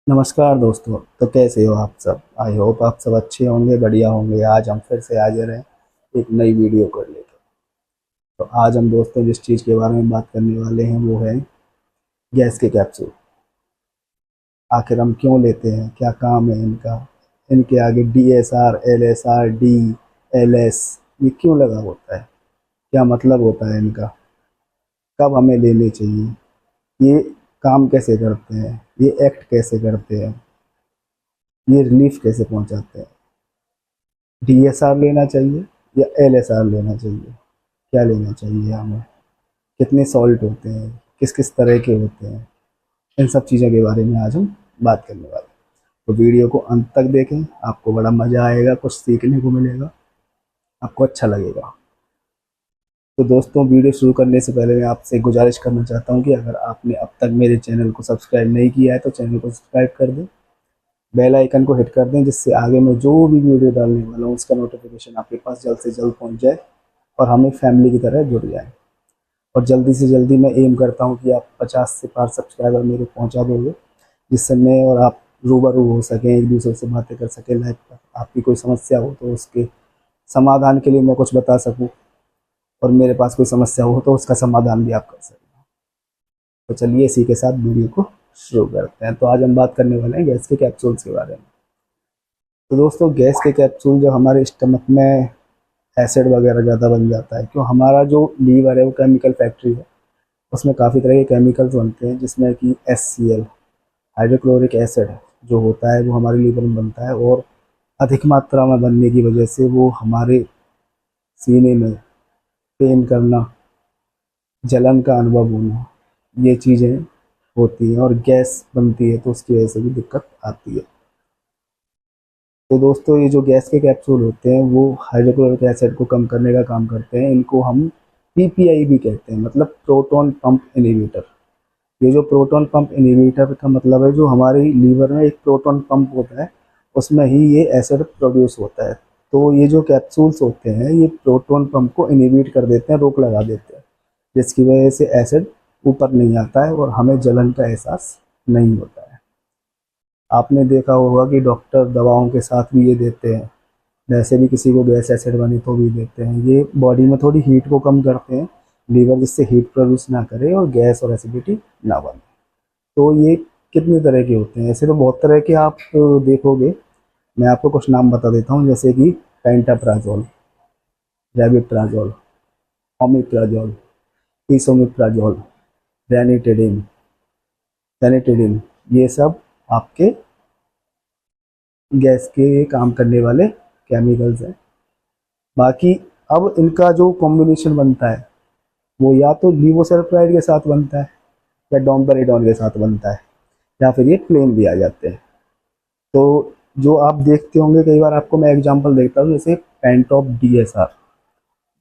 नमस्कार दोस्तों। तो कैसे हो आप सब? आई होप आप सब अच्छे होंगे, बढ़िया होंगे। आज हम फिर से हाजिर हैं एक नई वीडियो को लेकर। तो आज हम दोस्तों जिस चीज़ के बारे में बात करने वाले हैं वो है गैस के कैप्सूल। आखिर हम क्यों लेते हैं, क्या काम है इनका, इनके आगे DSR, LSR, DLS ये क्यों लगा होता है, क्या मतलब होता है इनका, कब हमें लेने चाहिए, ये काम कैसे करते हैं, ये एक्ट कैसे करते हैं, ये रिलीफ कैसे पहुंचाते हैं। DSR लेना चाहिए या LSR लेना चाहिए, क्या लेना चाहिए हमें, कितने सॉल्ट होते हैं, किस किस तरह के होते हैं, इन सब चीज़ों के बारे में आज हम बात करने वाले हैं। तो वीडियो को अंत तक देखें, आपको बड़ा मज़ा आएगा, कुछ सीखने को मिलेगा, आपको अच्छा लगेगा। तो दोस्तों वीडियो शुरू करने से पहले मैं आपसे गुजारिश करना चाहता हूँ कि अगर आपने अब तक मेरे चैनल को सब्सक्राइब नहीं किया है तो चैनल को सब्सक्राइब कर दें, बेल आइकन को हिट कर दें, जिससे आगे मैं जो भी वीडियो डालने वाला हूँ उसका नोटिफिकेशन आपके पास जल्द से जल्द पहुँच जाए और हमें फैमिली की तरह जुड़ जाए। और जल्दी से जल्दी मैं एम करता हूँ कि आप 50 से पार सब्सक्राइबर मेरे पहुँचा दोगे, जिससे मैं और आप रूबरू हो सकें, एक दूसरे से बातें कर सकें लाइव पर। आपकी कोई समस्या हो तो उसके समाधान के लिए मैं कुछ बता सकूँ, और मेरे पास कोई समस्या हो तो उसका समाधान भी आप कर सकें। तो चलिए इसी के साथ वीडियो को शुरू करते हैं। तो आज हम बात करने वाले हैं गैस के कैप्सूल्स के बारे में। तो दोस्तों गैस के कैप्सूल जब हमारे स्टमक में एसिड वगैरह ज़्यादा बन जाता है, क्यों हमारा जो लीवर है वो केमिकल फैक्ट्री है, उसमें काफ़ी तरह के केमिकल्स बनते हैं, जिसमें कि HCl हाइड्रोक्लोरिक एसिड जो होता है वो हमारे लीवर में बनता है, और अधिक मात्रा में बनने की वजह से वो हमारे सीने में पेन करना, जलन का अनुभव होना, ये चीज़ें होती हैं, और गैस बनती है तो उसकी वजह से भी दिक्कत आती है। तो दोस्तों ये जो गैस के कैप्सूल होते हैं वो हाइड्रोक्लोरिक एसिड को कम करने का काम करते हैं। इनको हम PPI भी कहते हैं, मतलब प्रोटॉन पंप इनहिबिटर। ये जो प्रोटॉन पंप इनहिबिटर का मतलब है, जो हमारे लीवर में एक प्रोटॉन पंप होता है उसमें ही ये एसिड प्रोड्यूस होता है। तो ये जो कैप्सूल्स होते हैं ये प्रोटॉन पंप को इनहिबिट कर देते हैं, रोक लगा देते हैं, जिसकी वजह से एसिड ऊपर नहीं आता है और हमें जलन का एहसास नहीं होता है। आपने देखा होगा कि डॉक्टर दवाओं के साथ भी ये देते हैं, वैसे भी किसी को गैस एसिड बने तो भी देते हैं। ये बॉडी में थोड़ी हीट को कम करते हैं, लीवर जिससे हीट प्रोड्यूस ना करे और गैस और एसिडिटी ना बने। तो ये कितने तरह के होते हैं? ऐसे तो बहुत तरह के आप देखोगे। मैं आपको कुछ नाम बता देता हूँ, जैसे कि पेंटाप्राजोल, रेबिप्राजोल, ओमिप्राजोल, इसोमिप्राजोल, रेनिटेडिन, फेनिटिडिन, ये सब आपके गैस के काम करने वाले केमिकल्स हैं। बाकी अब इनका जो कॉम्बिनेशन बनता है वो या तो लीवोसेरेफ्लाइड के साथ बनता है या डोम्पेरिडोन के साथ बनता है, या फिर ये प्लेन भी आ जाते हैं। तो जो आप देखते होंगे कई बार, आपको मैं एग्जांपल देता हूँ, जैसे पेंटॉप DSR।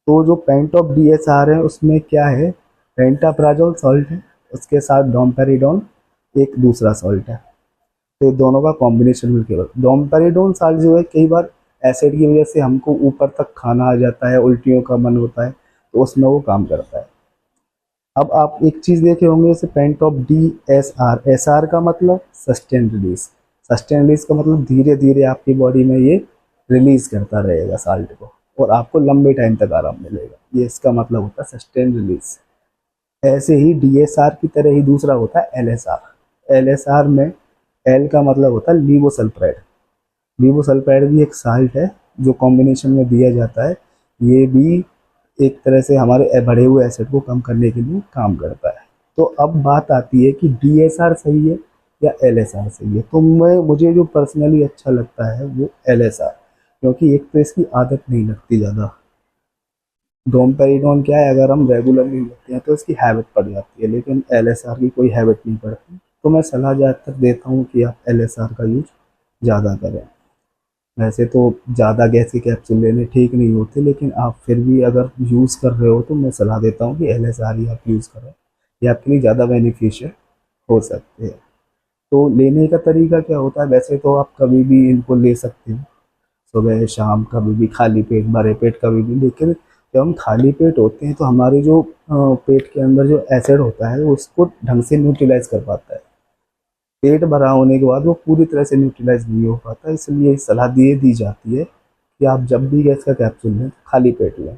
तो जो पेंटॉप DSR है उसमें क्या है, पेंटाप्राजोल सॉल्ट है, उसके साथ डोम्पेरिडोन एक दूसरा सॉल्ट है। तो ये दोनों का कॉम्बिनेशन मिलकर डोम्पेरिडोन सॉल्ट जो है, कई बार एसिड की वजह से हमको ऊपर तक खाना आ जाता है, उल्टियों का मन होता है, तो उसमें वो काम करता है। अब आप एक चीज़ देखे होंगे, जैसे पेंटॉप DSR, SR का मतलब सस्टेन रिलीज। सस्टेन रिलीज का मतलब धीरे धीरे आपकी बॉडी में ये रिलीज करता रहेगा साल्ट को, और आपको लंबे टाइम तक आराम मिलेगा। ये इसका मतलब होता है सस्टेन रिलीज। ऐसे ही DSR की तरह ही दूसरा होता है LSR। LSR में L का मतलब होता है लीवोसल्फाइड। लीवोसल्फाइड भी एक साल्ट है जो कॉम्बिनेशन में दिया जाता है। ये भी एक तरह से हमारे बढ़े हुए एसिड को कम करने के लिए काम करता है। तो अब बात आती है कि DSR सही है या LSR सही है। तो मुझे जो पर्सनली अच्छा लगता है वो LSR, क्योंकि एक तो इसकी आदत नहीं लगती ज़्यादा। डोमपेरिडोन क्या है, अगर हम रेगुलरली लेते हैं तो इसकी हैबिट पड़ जाती है, लेकिन LSR की कोई हैबिट नहीं पड़ती। तो मैं सलाह ज़्यादातर देता हूँ कि आप LSR का यूज ज़्यादा करें। वैसे तो ज़्यादा गैस के कैप्सूल लेने ठीक नहीं होते, लेकिन आप फिर भी अगर यूज़ कर रहे हो तो मैं सलाह देता हूँ कि LSR ही आप यूज़ करें, ये आपके लिए ज़्यादा बेनिफिशियल हो सकते हैं। तो लेने का तरीका क्या होता है, वैसे तो आप कभी भी इनको ले सकते हो, सुबह शाम कभी भी, खाली पेट भरे पेट कभी भी। लेकिन जब हम खाली पेट होते हैं तो हमारे जो पेट के अंदर जो एसिड होता है वो उसको ढंग से न्यूट्रलाइज कर पाता है। पेट भरा होने के बाद वो पूरी तरह से न्यूट्रलाइज नहीं हो पाता, इसलिए सलाह दी जाती है कि आप जब भी गैस का कैप्सूल लें तो खाली पेट लें,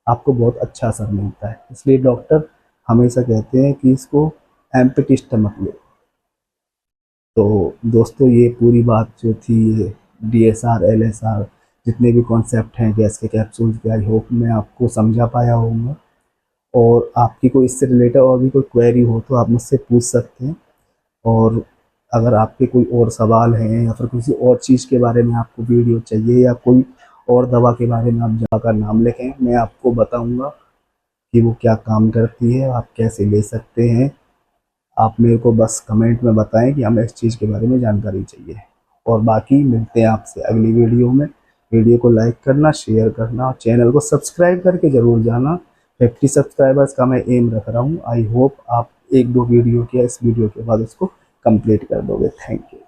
आपको बहुत अच्छा असर मिलता है। इसलिए डॉक्टर हमेशा कहते हैं कि इसको एम्प्टी स्टमक लो। तो दोस्तों ये पूरी बात जो थी, ये DSR LSR जितने भी कॉन्सेप्ट हैं गैस के कैप्सूल के, आई होप मैं आपको समझा पाया होऊंगा। और आपकी कोई इससे रिलेटेड और भी कोई क्वेरी हो तो आप मुझसे पूछ सकते हैं। और अगर आपके कोई और सवाल हैं या फिर किसी और चीज़ के बारे में आपको वीडियो चाहिए या कोई और दवा के बारे में आप जाकर नाम लिखें, मैं आपको बताऊंगा कि वो क्या काम करती है, आप कैसे ले सकते हैं। आप मेरे को बस कमेंट में बताएं कि हमें इस चीज़ के बारे में जानकारी चाहिए। और बाकी मिलते हैं आपसे अगली वीडियो में। वीडियो को लाइक करना, शेयर करना और चैनल को सब्सक्राइब करके ज़रूर जाना। 50 सब्सक्राइबर्स का मैं एम रख रहा हूँ। आई होप आप 1-2 वीडियो किया इस वीडियो के बाद उसको कंप्लीट कर दोगे। Thank you.